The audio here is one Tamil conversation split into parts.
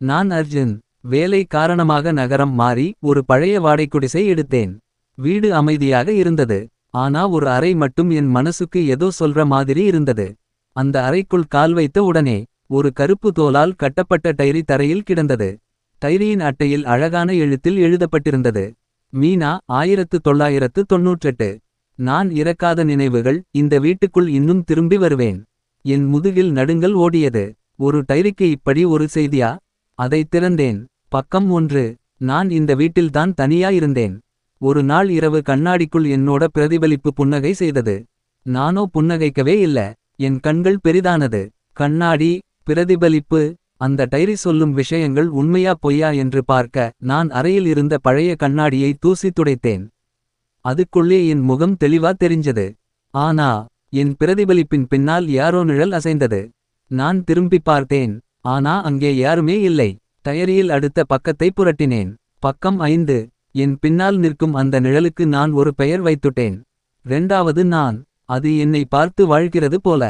நான் அர்ஜுன். வேலை காரணமாக நகரம் மாறி ஒரு பழைய வாடைக்குடிசை எடுத்தேன். வீடு அமைதியாக இருந்தது. ஆனா ஒரு அறை மட்டும் என் மனசுக்கு ஏதோ சொல்ற மாதிரி இருந்தது. அந்த அறைக்குள் கால் வைத்த உடனே ஒரு கருப்பு தோலால் கட்டப்பட்ட டைரி தரையில் கிடந்தது. டைரியின் அட்டையில் அழகான எழுத்தில் எழுதப்பட்டிருந்தது. மீனா 1998. நான் இறக்காத நினைவுகள். இந்த வீட்டுக்குள் இன்னும் திரும்பி வருவேன். என் முதுகில் நடுங்கல் ஓடியது. ஒரு டைரிக்கு இப்படி ஒரு செய்தியா? அதைத் திறந்தேன். பக்கம் 1. நான் இந்த வீட்டில்தான் தனியா இருந்தேன். ஒரு நாள் இரவு கண்ணாடிக்குள் என்னோட பிரதிபலிப்பு புன்னகை செய்தது. நானோ புன்னகைக்கவே இல்ல. என் கண்கள் பெரிதானது. கண்ணாடி, பிரதிபலிப்பு. அந்த டைரி சொல்லும் விஷயங்கள் உண்மையா பொய்யா என்று பார்க்க நான் அறையில் இருந்த பழைய கண்ணாடியை தூசி துடைத்தேன். அதுக்குள்ளே என் முகம் தெளிவா தெரிஞ்சது. ஆனா என் பிரதிபலிப்பின் பின்னால் யாரோ நிழல் அசைந்தது. நான் திரும்பி பார்த்தேன். ஆனா அங்கே யாருமே இல்லை. டைரியில் அடுத்த பக்கத்தை புரட்டினேன். பக்கம் 5. என் பின்னால் நிற்கும் அந்த நிழலுக்கு நான் ஒரு பெயர் வைத்துட்டேன். 2வது நான். அது என்னை பார்த்து வாழ்கிறது போல.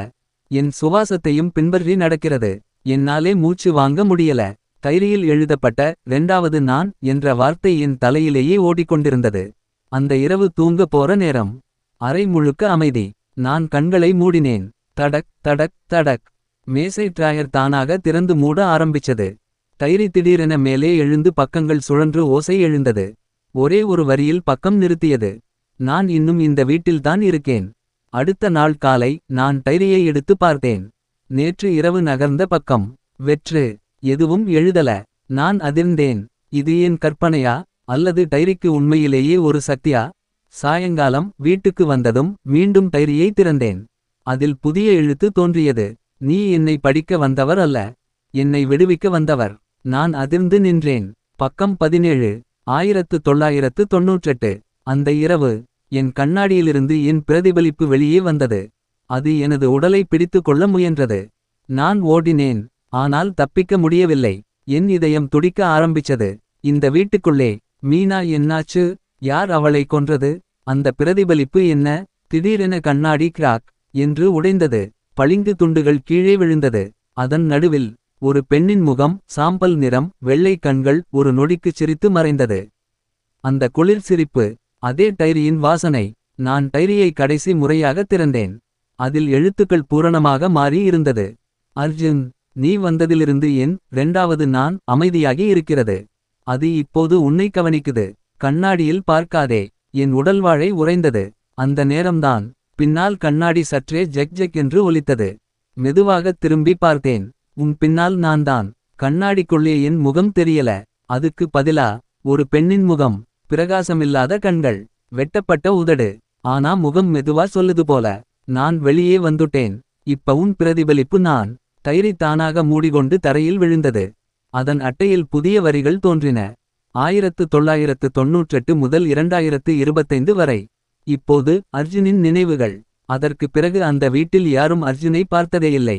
என் சுவாசத்தையும் பின்பற்றி நடக்கிறது. என்னாலே மூச்சு வாங்க முடியல. டைரியில் எழுதப்பட்ட 2வது நான் என்ற வார்த்தை என் தலையிலேயே ஓடிக்கொண்டிருந்தது. அந்த இரவு தூங்க போற நேரம். அறை முழுக்க அமைதி. நான் கண்களை மூடினேன். தடக் தடக் தடக். மேசை டிராயர் தானாக திறந்து மூட ஆரம்பிச்சது. டைரி திடீரென மேலே எழுந்து பக்கங்கள் சுழன்று ஓசை எழுந்தது. ஒரே ஒரு வரியில் பக்கம் நிறுத்தியது. நான் இன்னும் இந்த வீட்டில்தான் இருக்கேன். அடுத்த நாள் காலை நான் டைரியை எடுத்து பார்த்தேன். நேற்று இரவு நகர்ந்த பக்கம். வெற்று. எதுவும் எழுதல. நான் அதிர்ந்தேன். இது என் கற்பனையா? அல்லது டைரிக்கு உண்மையிலேயே ஒரு சக்தியா? சாயங்காலம் வீட்டுக்கு வந்ததும் மீண்டும் டைரியை திறந்தேன். அதில் புதிய எழுத்து தோன்றியது. நீ என்னை படிக்க வந்தவர் அல்ல. என்னை விடுவிக்க வந்தவர். நான் அதிர்ந்து நின்றேன். பக்கம் 17. 1998. அந்த இரவு. என் கண்ணாடியிலிருந்து என் பிரதிபலிப்பு வெளியே வந்தது. அது எனது உடலை பிடித்து கொள்ள முயன்றது. நான் ஓடினேன். ஆனால் தப்பிக்க முடியவில்லை. என் இதயம் துடிக்க ஆரம்பிச்சது. இந்த வீட்டுக்குள்ளே. மீனா என்னாச்சு? யார் அவளை கொன்றது? அந்த பிரதிபலிப்பு என்ன? திடீரென கண்ணாடி கிராக் என்று உடைந்தது. பளிங்கு துண்டுகள் கீழே விழுந்தது. அதன் நடுவில் ஒரு பெண்ணின் முகம், சாம்பல் நிறம், வெள்ளை கண்கள் ஒரு நொடிக்குச் சிரித்து மறைந்தது. அந்த குளிர் சிரிப்பு. அதே டைரியின் வாசனை. நான் டைரியை கடைசி முறையாக திறந்தேன். அதில் எழுத்துக்கள் பூரணமாக மாறி இருந்தது. அர்ஜுன், நீ வந்ததிலிருந்து என் 2வது நான் அமைதியாகி இருக்கிறது. அது இப்போது உன்னை கவனிக்குது. கண்ணாடியில் பார்க்காதே. என் உடல்வாழை உறைந்தது. அந்த நேரம்தான். பின்னால் கண்ணாடி சற்றே ஜெக் ஜெக் என்று ஒலித்தது. மெதுவாக திரும்பி பார்த்தேன். உன் பின்னால் நான்தான். கண்ணாடிக்குள்ளே என் முகம் தெரியல. அதுக்கு பதிலா ஒரு பெண்ணின் முகம். பிரகாசமில்லாத கண்கள். வெட்டப்பட்ட உதடு. ஆனா முகம் மெதுவா சொல்லுது போல. நான் வெளியே வந்துட்டேன். இப்ப உன் பிரதிபலிப்பு நான். டைரி தானாக மூடிகொண்டு தரையில் விழுந்தது. அதன் அட்டையில் புதிய வரிகள் தோன்றின. 1998 முதல் 2025 வரை. இப்போது அர்ஜுனின் நினைவுகள். அதற்கு பிறகு அந்த வீட்டில் யாரும் அர்ஜுனை பார்த்ததேயில்லை.